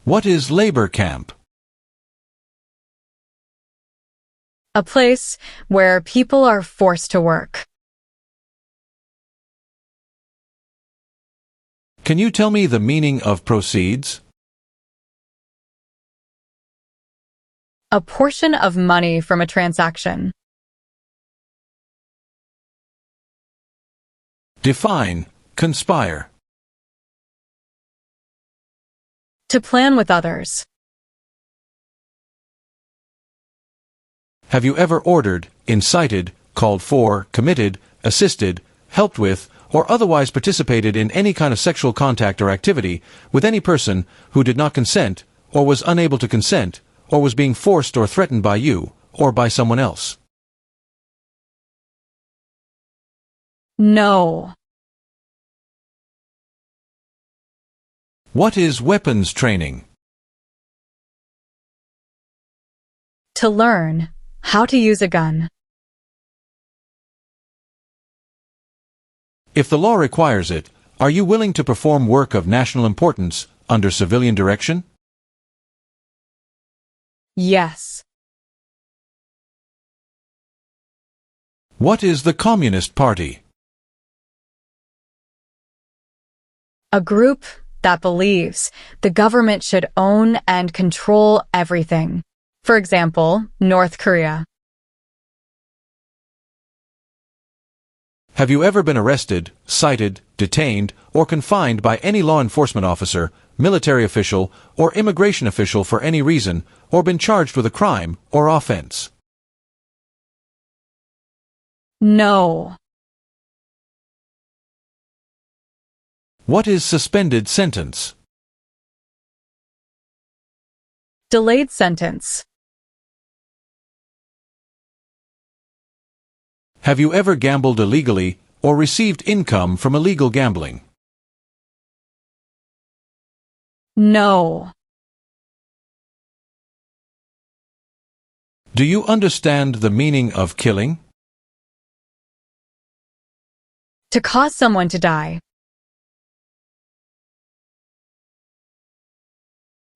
What is labor camp? A place where people are forced to work. Can you tell me the meaning of proceeds? A portion of money from a transaction. Define conspire. To plan with others. Have you ever ordered, incited, called for, committed, assisted, helped with, or otherwise participated in any kind of sexual contact or activity with any person who did not consent, or was unable to consent, or was being forced or threatened by you, or by someone else? No. What is weapons training? To learn how to use a gun. If the law requires it, are you willing to perform work of national importance under civilian direction? Yes. What is the Communist Party? A group that believes the government should own and control everything. For example, North Korea. Have you ever been arrested, cited, detained, or confined by any law enforcement officer, military official, or immigration official for any reason, or been charged with a crime or offense? No. What is suspended sentence? Delayed sentence. Have you ever gambled illegally or received income from illegal gambling? No. Do you understand the meaning of killing? To cause someone to die.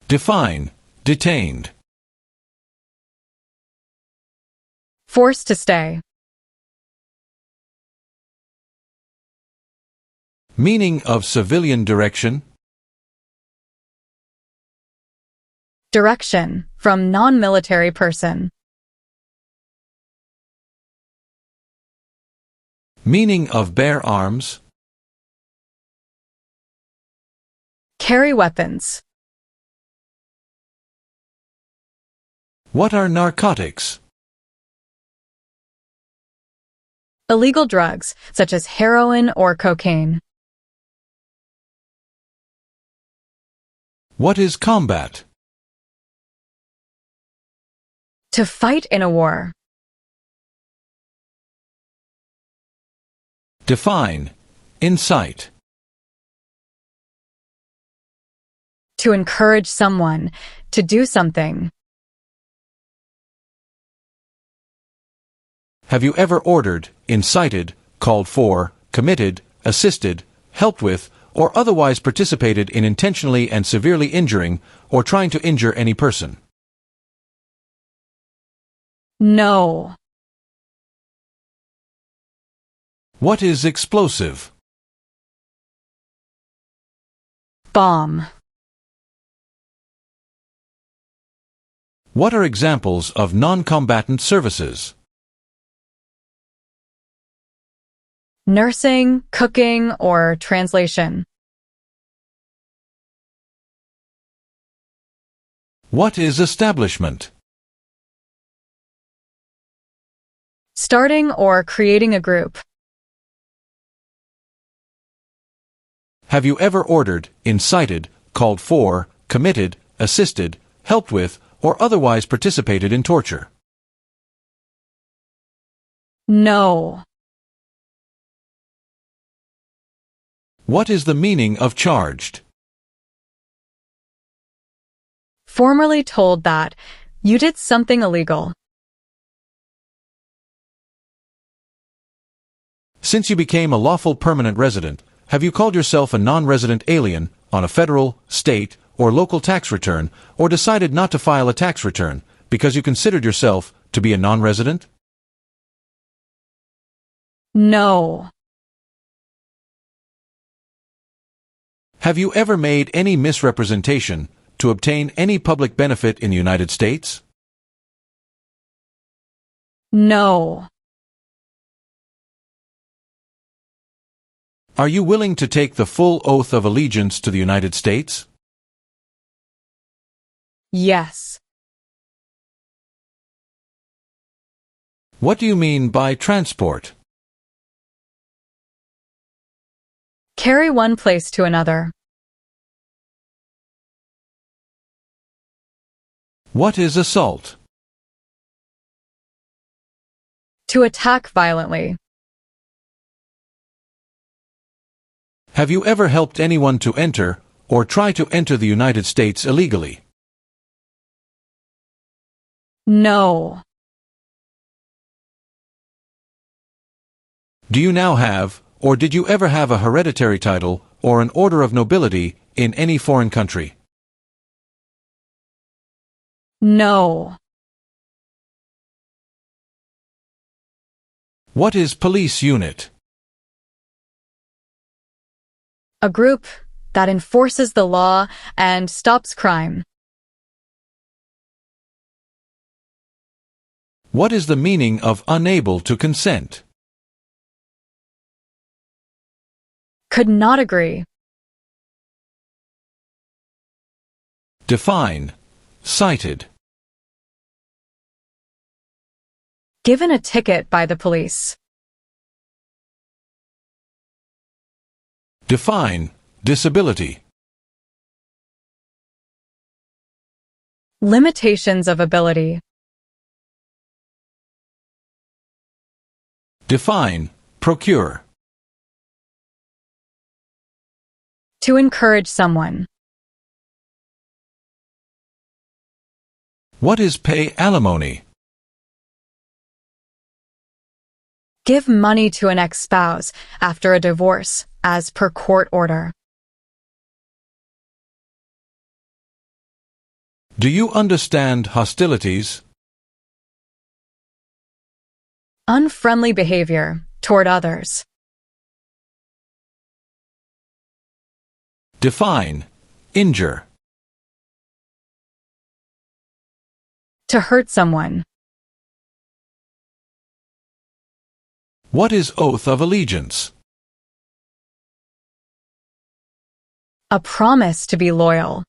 Define detained. Forced to stay. Meaning of civilian direction? Direction from non-military person. Meaning of bear arms? Carry weapons. What are narcotics? Illegal drugs, such as heroin or cocaine. What is combat? To fight in a war. Define incite. To encourage someone to do something. Have you ever ordered, incited, called for, committed, assisted, helped with, or otherwise participated in intentionally and severely injuring or trying to injure any person? No. What is explosive? Bomb. What are examples of non-combatant services? Nursing, cooking, or translation. What is establishment? Starting or creating a group. Have you ever ordered, incited, called for, committed, assisted, helped with, or otherwise participated in torture? No. What is the meaning of charged? Formerly told that you did something illegal. Since you became a lawful permanent resident, have you called yourself a non-resident alien on a federal, state, or local tax return, or decided not to file a tax return because you considered yourself to be a non-resident? No. Have you ever made any misrepresentation to obtain any public benefit in the United States? No. Are you willing to take the full oath of allegiance to the United States? Yes. What do you mean by transport? Carry one place to another. What is assault? To attack violently. Have you ever helped anyone to enter or try to enter the United States illegally? No. Do you now have, or did you ever have a hereditary title or an order of nobility in any foreign country? No. What is police unit? A group that enforces the law and stops crime. What is the meaning of unable to consent? Could not agree. Define. Cited. Given a ticket by the police. Define. Disability. Limitations of ability. Define. Procure. To encourage someone. What is pay alimony? Give money to an ex-spouse after a divorce, as per court order. Do you understand hostilities? Unfriendly behavior toward others. Define. Injure. To hurt someone. What is oath of allegiance? A promise to be loyal.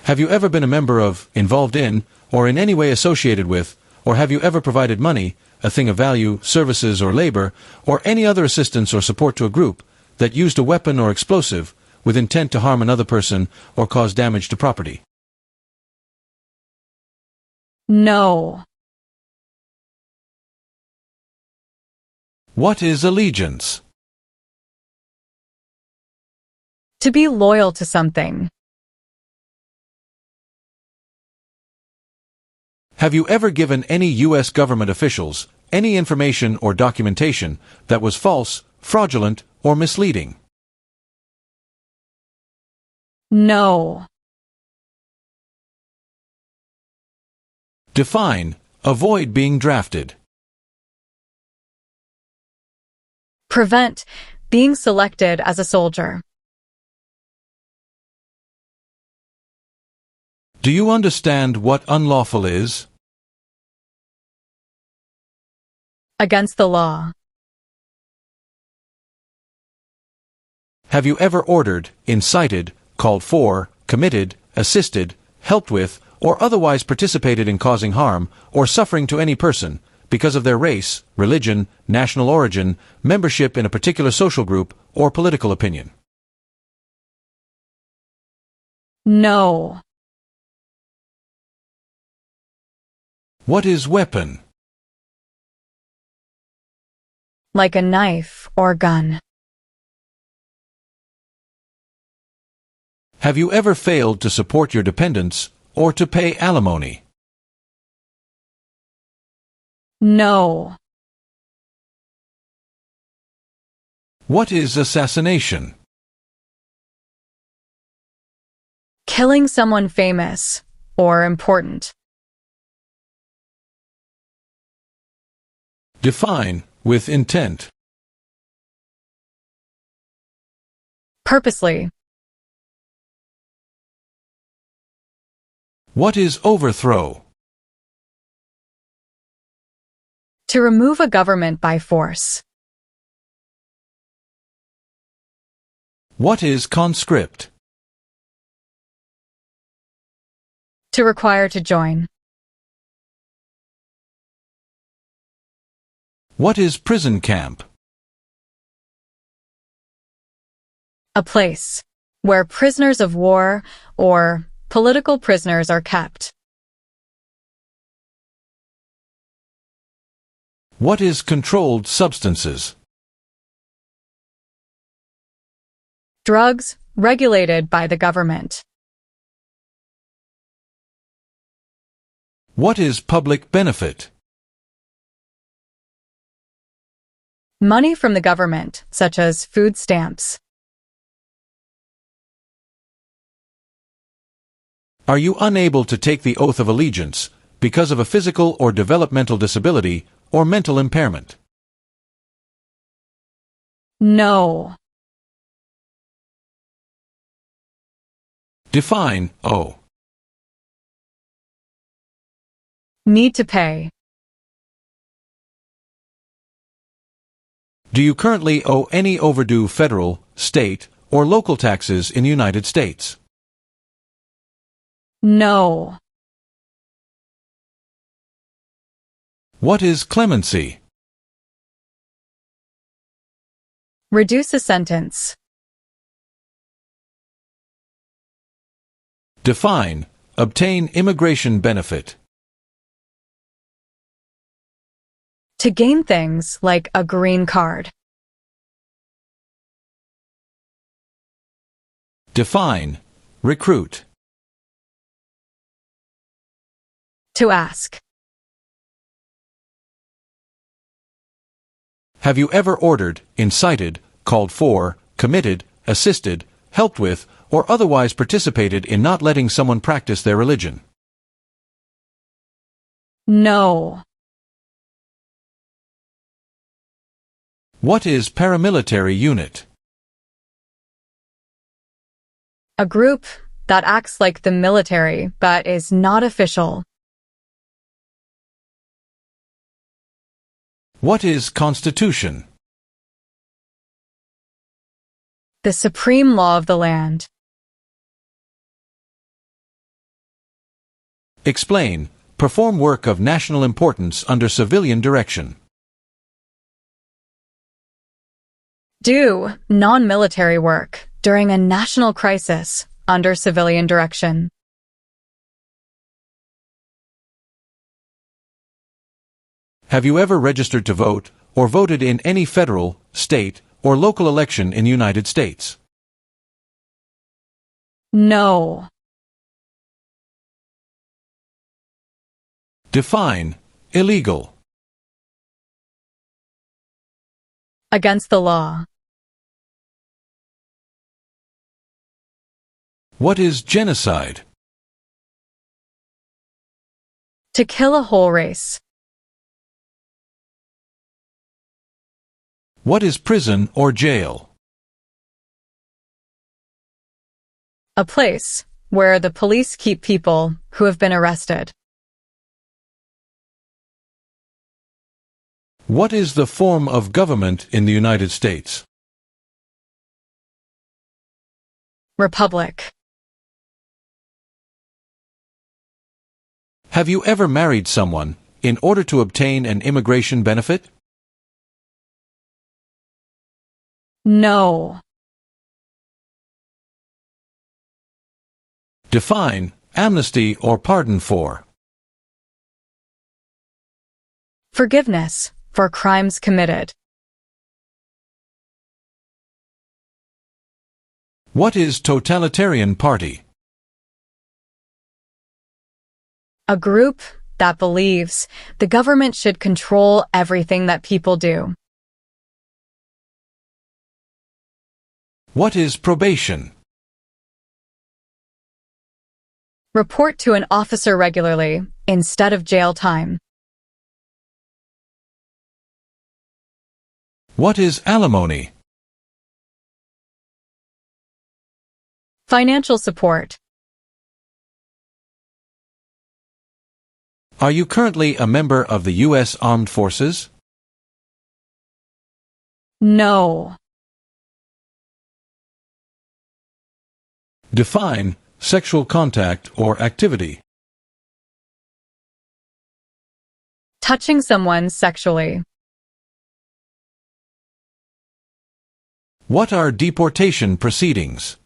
Have you ever been a member of, involved in, or in any way associated with, or have you ever provided money, a thing of value, services or labor, or any other assistance or support to a group that used a weapon or explosive with intent to harm another person or cause damage to property? No. What is allegiance? To be loyal to something. Have you ever given any U.S. government officials any information or documentation that was false, fraudulent, or misleading? No. Define. Avoid being drafted. Prevent being selected as a soldier. Do you understand what unlawful is? Against the law. Have you ever ordered, incited, called for, committed, assisted, helped with, or otherwise participated in causing harm or suffering to any person because of their race, religion, national origin, membership in a particular social group, or political opinion? No. What is weapon? Like a knife or gun. Have you ever failed to support your dependents or to pay alimony? No. What is assassination? Killing someone famous or important. Define with intent. Purposely. What is overthrow? To remove a government by force. What is conscript? To require to join. What is prison camp? A place where prisoners of war or political prisoners are kept. What is controlled substances? Drugs regulated by the government. What is public benefit? Money from the government, such as food stamps. Are you unable to take the oath of allegiance because of a physical or developmental disability or mental impairment? No. Define owe. Need to pay. Do you currently owe any overdue federal, state, or local taxes in the United States? No. What is clemency? Reduce a sentence. Define obtain immigration benefit. To gain things like a green card. Define recruit. To ask. Have you ever ordered, incited, called for, committed, assisted, helped with, or otherwise participated in not letting someone practice their religion? No. What is paramilitary unit? A group that acts like the military but is not official. What is constitution? The supreme law of the land. Explain. Perform work of national importance under civilian direction. Do non-military work during a national crisis under civilian direction. Have you ever registered to vote or voted in any federal, state, or local election in the United States? No. Define illegal. Against the law. What is genocide? To kill a whole race. What is prison or jail? A place where the police keep people who have been arrested. What is the form of government in the United States? Republic. Have you ever married someone in order to obtain an immigration benefit? No. Define amnesty or pardon for. Forgiveness for crimes committed. What is totalitarian party? A group that believes the government should control everything that people do. What is probation? Report to an officer regularly instead of jail time. What is alimony? Financial support. Are you currently a member of the U.S. Armed Forces? No. Define sexual contact or activity. Touching someone sexually. What are deportation proceedings?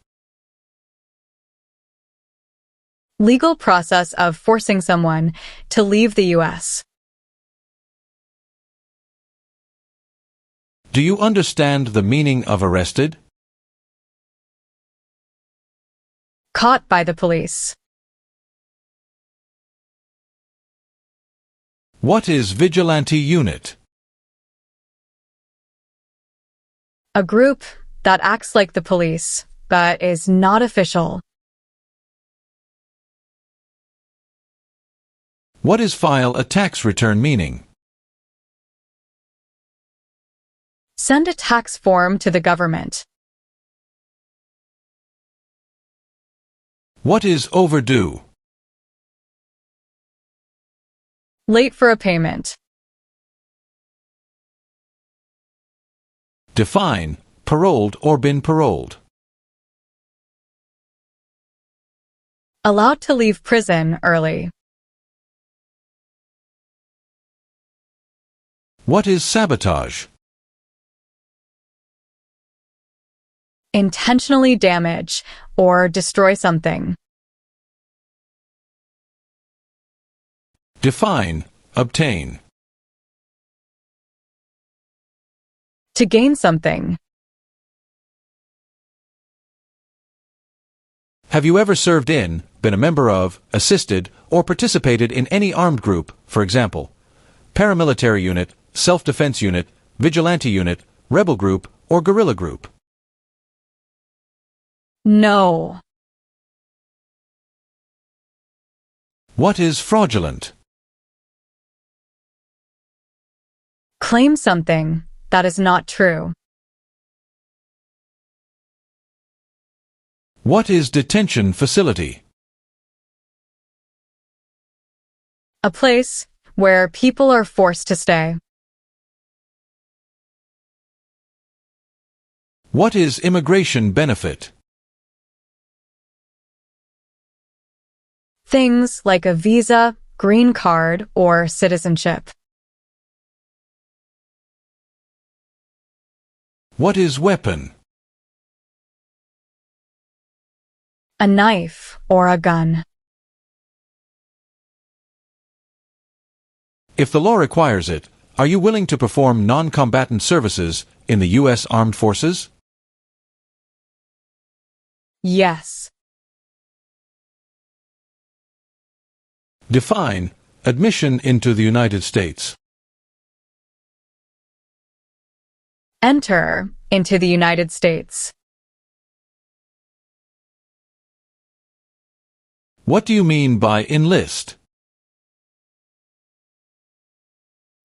Legal process of forcing someone to leave the U.S. Do you understand the meaning of arrested? Caught by the police. What is vigilante unit? A group that acts like the police, but is not official. What is file a tax return meaning? Send a tax form to the government. What is overdue? Late for a payment. Define paroled or been paroled. Allowed to leave prison early. What is sabotage? Intentionally damage or destroy something. Define obtain. To gain something. Have you ever served in, been a member of, assisted, or participated in any armed group, for example, paramilitary unit, self-defense unit, vigilante unit, rebel group, or guerrilla group? No. What is fraudulent? Claim something that is not true. What is detention facility? A place where people are forced to stay. What is immigration benefit? Things like a visa, green card, or citizenship. What is weapon? A knife or a gun. If the law requires it, are you willing to perform non-combatant services in the U.S. Armed Forces? Yes. Define admission into the United States. Enter into the United States. What do you mean by enlist?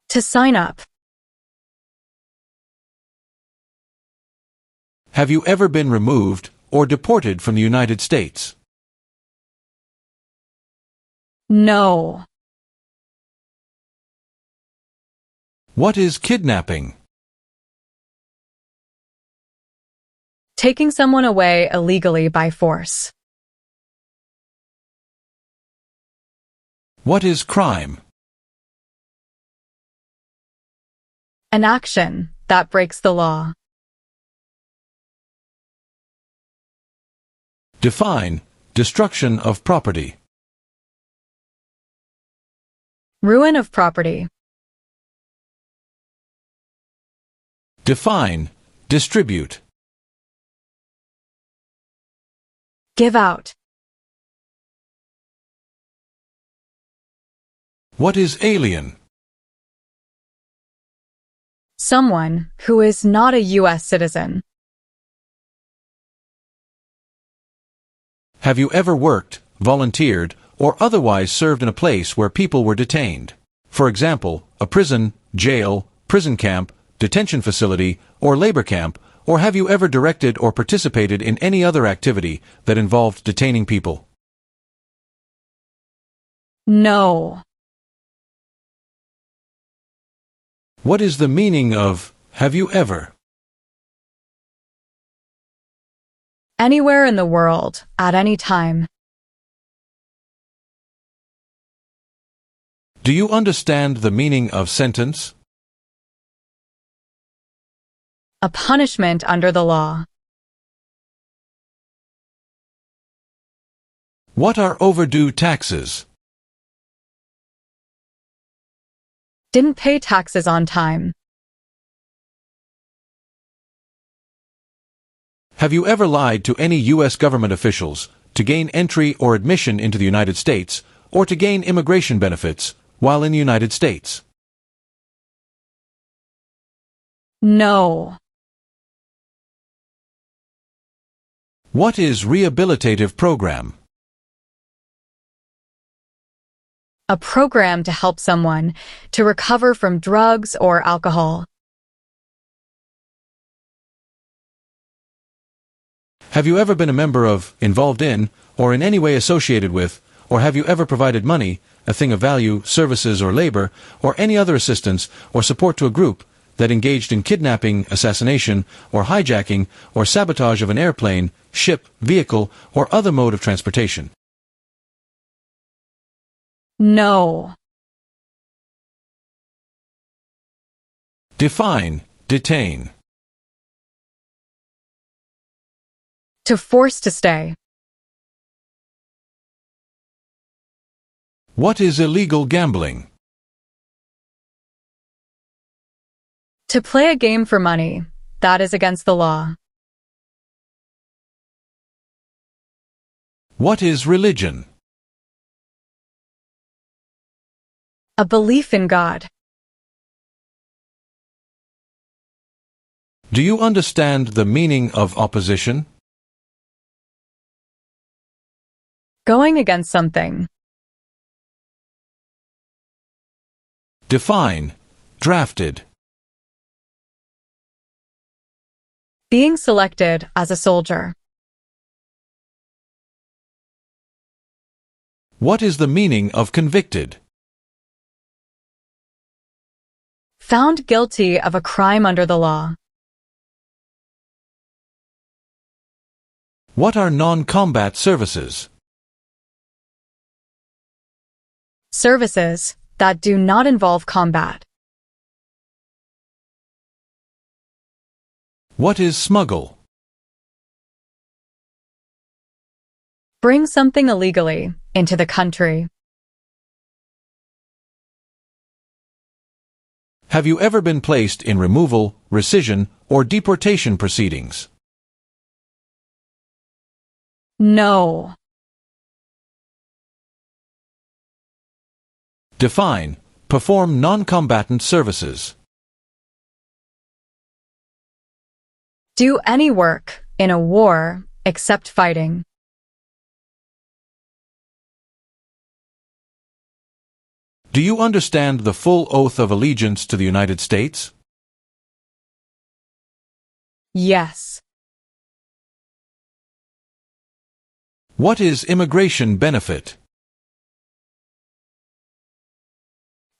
To sign up. Have you ever been removed or deported from the United States? No. What is kidnapping? Taking someone away illegally by force. What is crime? An action that breaks the law. Define destruction of property. Ruin of property. Define distribute. Give out. What is alien? Someone who is not a U.S. citizen. Have you ever worked, volunteered, or otherwise served in a place where people were detained? For example, a prison, jail, prison camp, detention facility, or labor camp, or have you ever directed or participated in any other activity that involved detaining people? No. What is the meaning of have you ever? Anywhere in the world, at any time. Do you understand the meaning of sentence? A punishment under the law. What are overdue taxes? Didn't pay taxes on time. Have you ever lied to any U.S. government officials to gain entry or admission into the United States or to gain immigration benefits while in the United States? No. What is rehabilitative program? A program to help someone to recover from drugs or alcohol. Have you ever been a member of, involved in, or in any way associated with, or have you ever provided money, a thing of value, services or labor, or any other assistance or support to a group that engaged in kidnapping, assassination, or hijacking, or sabotage of an airplane, ship, vehicle, or other mode of transportation? No. Define, detain. To force to stay. What is illegal gambling? To play a game for money. That is against the law. What is religion? A belief in God. Do you understand the meaning of opposition? Going against something. Define, drafted. Being selected as a soldier. What is the meaning of convicted? Found guilty of a crime under the law. What are non-combat services? Services that do not involve combat. What is smuggle? Bring something illegally into the country. Have you ever been placed in removal, rescission, or deportation proceedings? No. Define, perform non-combatant services. Do any work in a war except fighting. Do you understand the full oath of allegiance to the United States? Yes. What is immigration benefit?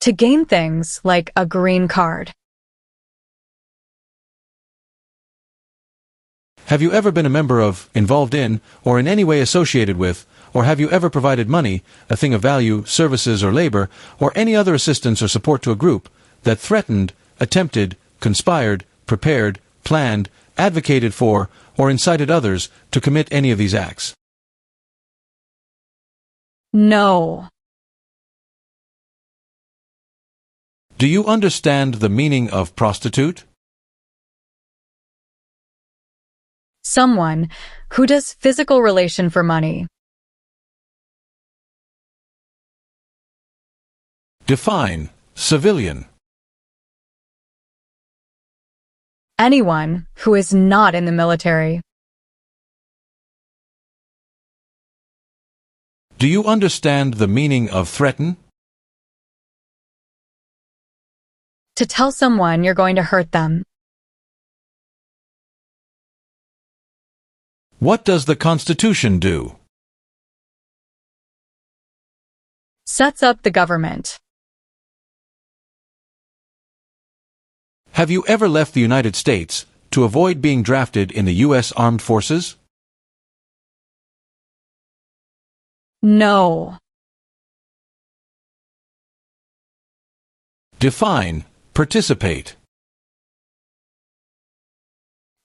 To gain things like a green card. Have you ever been a member of, involved in, or in any way associated with, or have you ever provided money, a thing of value, services or labor, or any other assistance or support to a group that threatened, attempted, conspired, prepared, planned, advocated for, or incited others to commit any of these acts? No. Do you understand the meaning of prostitute? Someone who does physical relation for money. Define, civilian. Anyone who is not in the military. Do you understand the meaning of threaten? To tell someone you're going to hurt them. What does the Constitution do? Sets up the government. Have you ever left the United States to avoid being drafted in the U.S. Armed Forces? No. Define participate.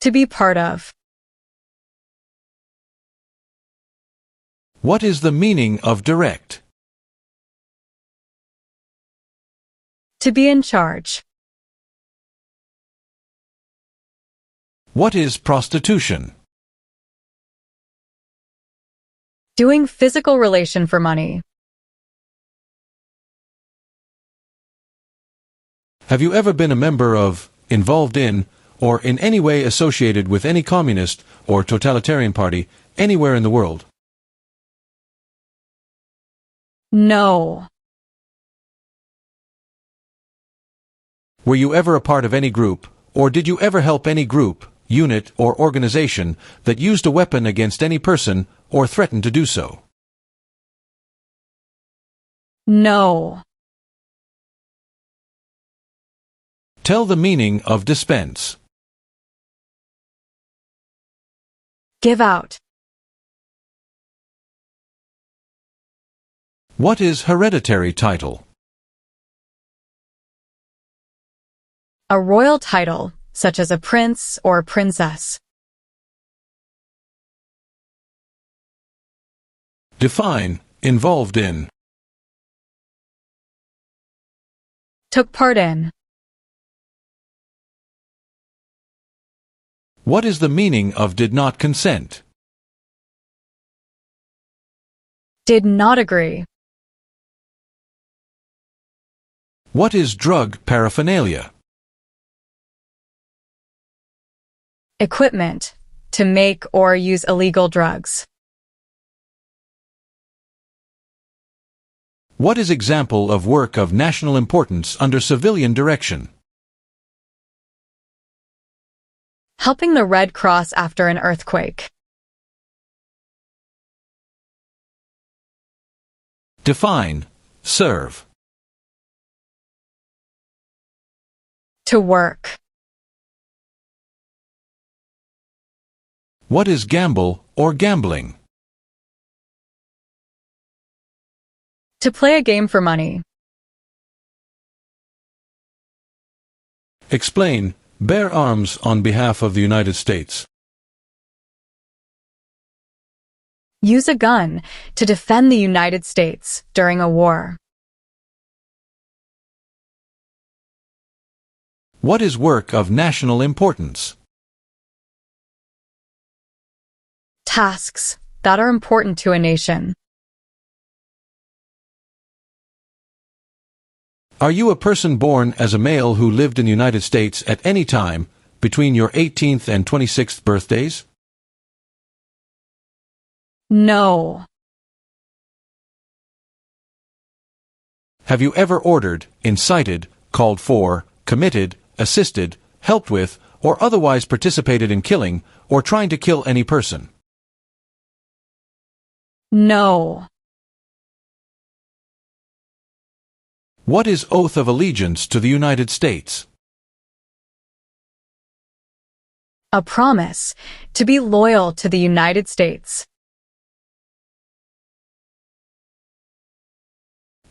To be part of. What is the meaning of direct? To be in charge. What is prostitution? Doing physical relation for money. Have you ever been a member of, involved in, or in any way associated with any communist or totalitarian party anywhere in the world? No. Were you ever a part of any group, or did you ever help any group, unit, or organization that used a weapon against any person or threatened to do so? No. Tell the meaning of dispense. Give out. What is hereditary title? A royal title, such as a prince or princess. Define involved in. Took part in. What is the meaning of did not consent? Did not agree. What is drug paraphernalia? Equipment, to make or use illegal drugs. What is example of work of national importance under civilian direction? Helping the Red Cross after an earthquake. Define serve. To work. What is gamble or gambling? To play a game for money. Explain bear arms on behalf of the United States. Use a gun to defend the United States during a war. What is work of national importance? Tasks that are important to a nation. Are you a person born as a male who lived in the United States at any time between your 18th and 26th birthdays? No. Have you ever ordered, incited, called for, committed, assisted, helped with, or otherwise participated in killing or trying to kill any person? No. What is oath of allegiance to the United States? A promise to be loyal to the United States.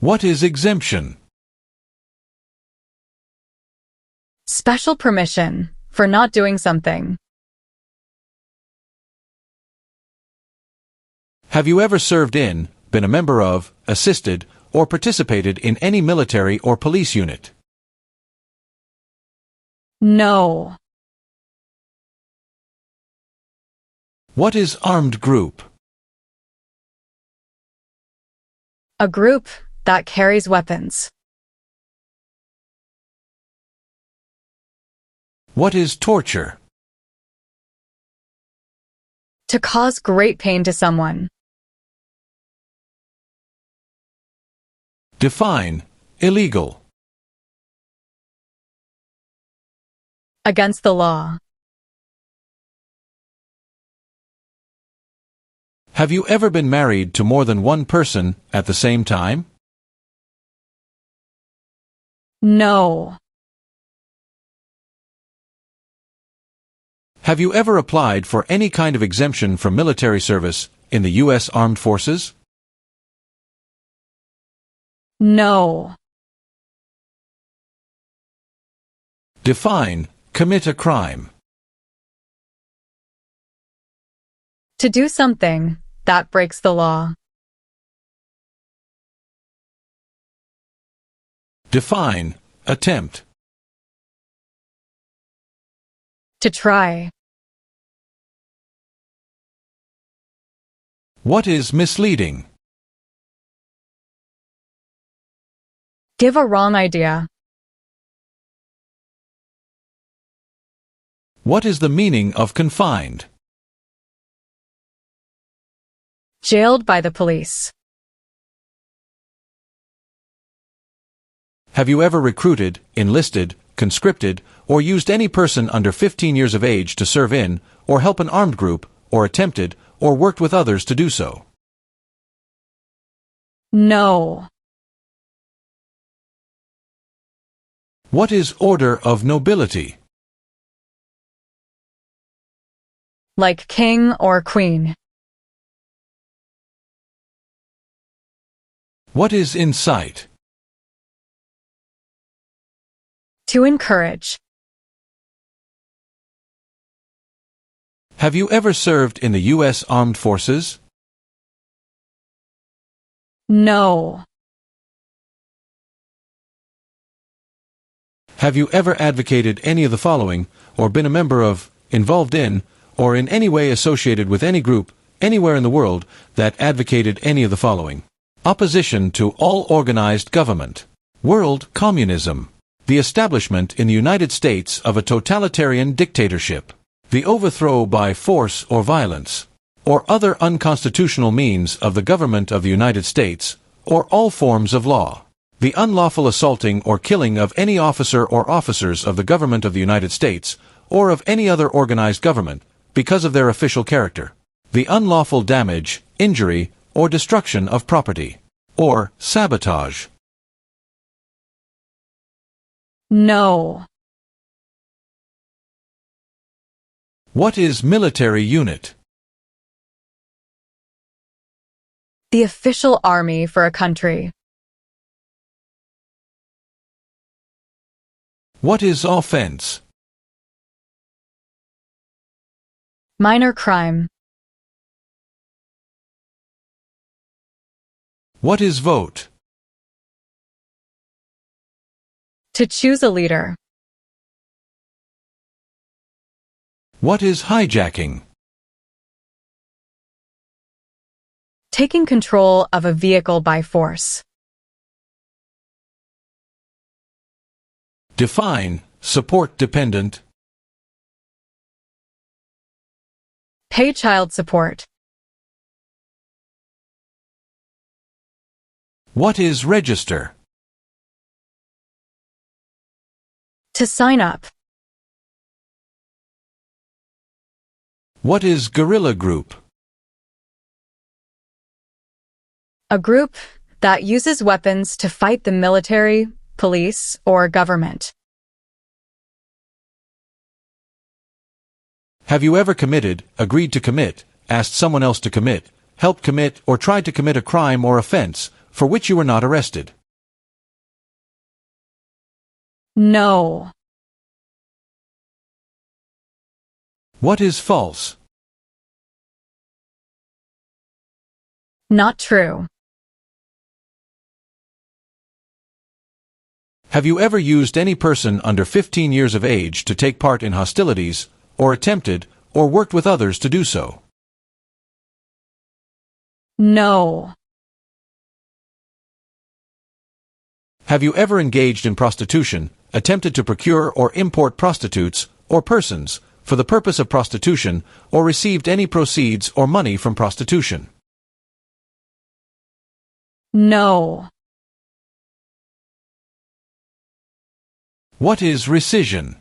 What is exemption? Special permission for not doing something. Have you ever served in, been a member of, assisted, or participated in any military or police unit? No. What is armed group? A group that carries weapons. What is torture? To cause great pain to someone. Define illegal. Against the law. Have you ever been married to more than one person at the same time? No. Have you ever applied for any kind of exemption from military service in the U.S. Armed Forces? No. Define commit a crime. To do something that breaks the law. Define attempt. To try. What is misleading? Give a wrong idea. What is the meaning of confined? Jailed by the police. Have you ever recruited, enlisted, conscripted, or used any person under 15 years of age to serve in, or help an armed group, or attempted, or worked with others to do so? No. What is order of nobility? Like king or queen. What is incite? To encourage. Have you ever served in the U.S. Armed Forces? No. Have you ever advocated any of the following, or been a member of, involved in, or in any way associated with any group, anywhere in the world, that advocated any of the following? Opposition to all organized government. World communism. The establishment in the United States of a totalitarian dictatorship. The overthrow by force or violence, or other unconstitutional means of the government of the United States, or all forms of law. The unlawful assaulting or killing of any officer or officers of the government of the United States, or of any other organized government, because of their official character. The unlawful damage, injury, or destruction of property, or sabotage. No. What is military unit? The official army for a country. What is offense? Minor crime. What is vote? To choose a leader. What is hijacking? Taking control of a vehicle by force. Define support dependent. Pay child support. What is register? To sign up. What is guerrilla group? A group that uses weapons to fight the military, police, or government. Have you ever committed, agreed to commit, asked someone else to commit, helped commit, or tried to commit a crime or offense for which you were not arrested? No. What is false? Not true. Have you ever used any person under 15 years of age to take part in hostilities, or attempted, or worked with others to do so? No. Have you ever engaged in prostitution, attempted to procure or import prostitutes, or persons, for the purpose of prostitution, or received any proceeds or money from prostitution? No. What is rescission?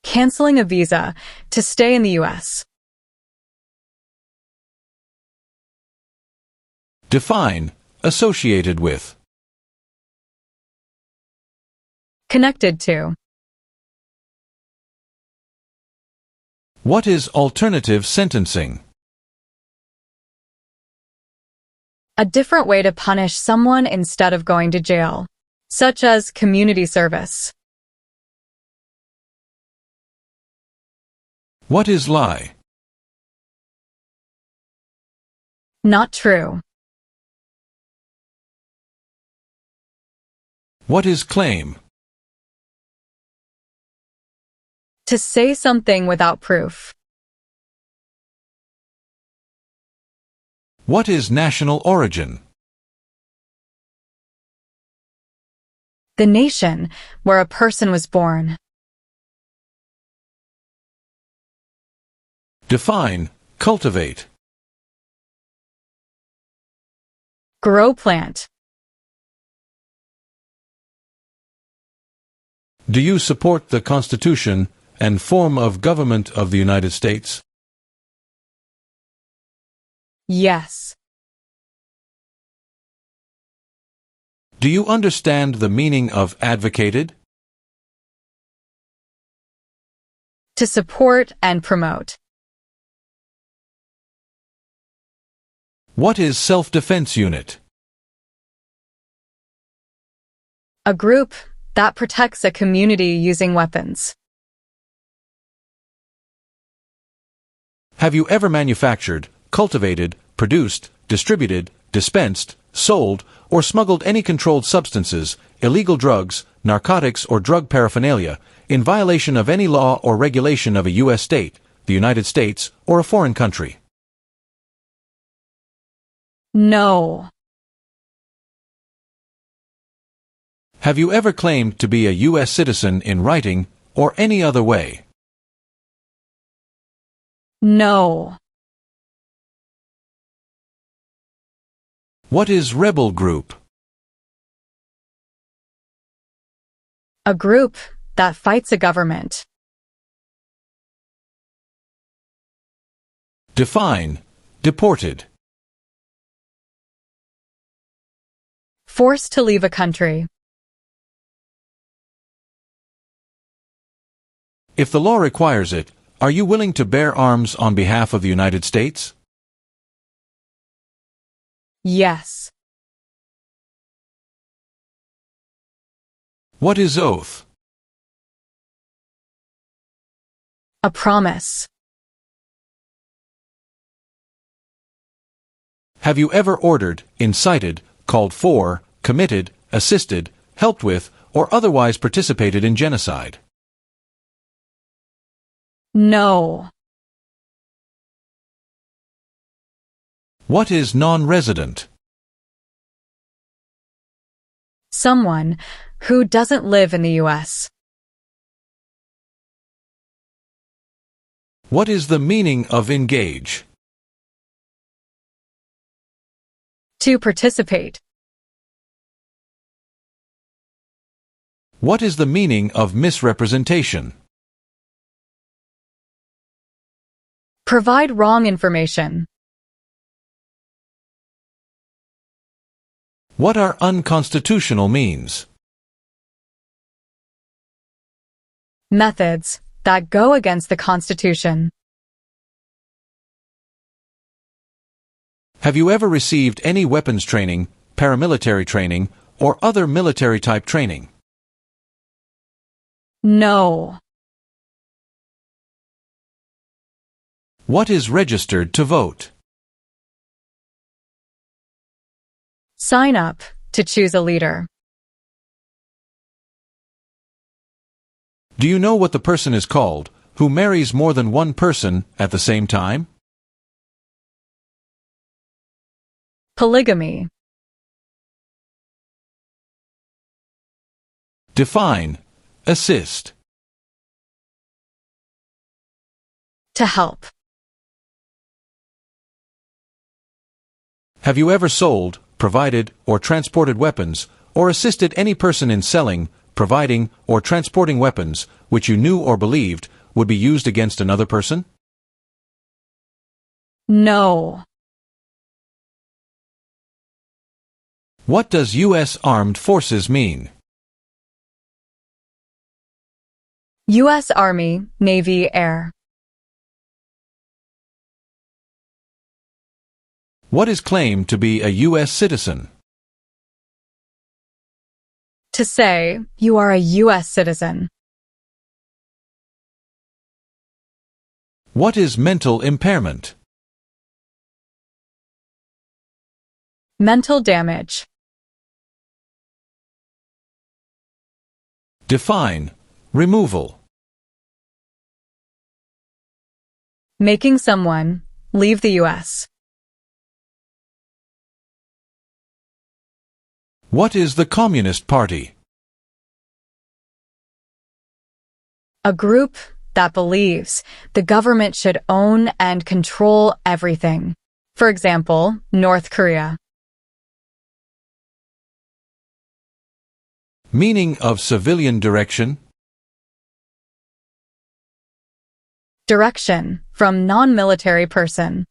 Canceling a visa to stay in the U.S. Define associated with. Connected to. What is alternative sentencing? A different way to punish someone instead of going to jail, such as community service. What is lie? Not true. What is claim? To say something without proof. What is national origin? The nation where a person was born. Define cultivate. Grow plant. Do you support the Constitution and form of government of the United States? Yes. Do you understand the meaning of advocated? To support and promote. What is self-defense unit? A group that protects a community using weapons. Have you ever manufactured, cultivated, produced, distributed, dispensed, sold, or smuggled any controlled substances, illegal drugs, narcotics, or drug paraphernalia in violation of any law or regulation of a U.S. state, the United States, or a foreign country? No. Have you ever claimed to be a U.S. citizen in writing or any other way? No. What is rebel group? A group that fights a government. Define deported. Forced to leave a country. If the law requires it, are you willing to bear arms on behalf of the United States? Yes. What is oath? A promise. Have you ever ordered, incited, called for, committed, assisted, helped with, or otherwise participated in genocide? No. What is non-resident? Someone who doesn't live in the U.S. What is the meaning of engage? To participate. What is the meaning of misrepresentation? Provide wrong information. What are unconstitutional means? Methods that go against the Constitution. Have you ever received any weapons training, paramilitary training, or other military-type training? No. What is registered to vote? Sign up to choose a leader. Do you know what the person is called who marries more than one person at the same time? Polygamy. Define assist. To help. Have you ever sold, provided, or transported weapons or assisted any person in selling, providing, or transporting weapons which you knew or believed would be used against another person? No. What does U.S. Armed Forces mean? U.S. Army, Navy, Air. What is claimed to be a U.S. citizen? To say, you are a U.S. citizen. What is mental impairment? Mental damage. Define. Removal. Making someone leave the U.S. What is the Communist Party? A group that believes the government should own and control everything. For example, North Korea. Meaning of civilian direction? Direction from non-military person.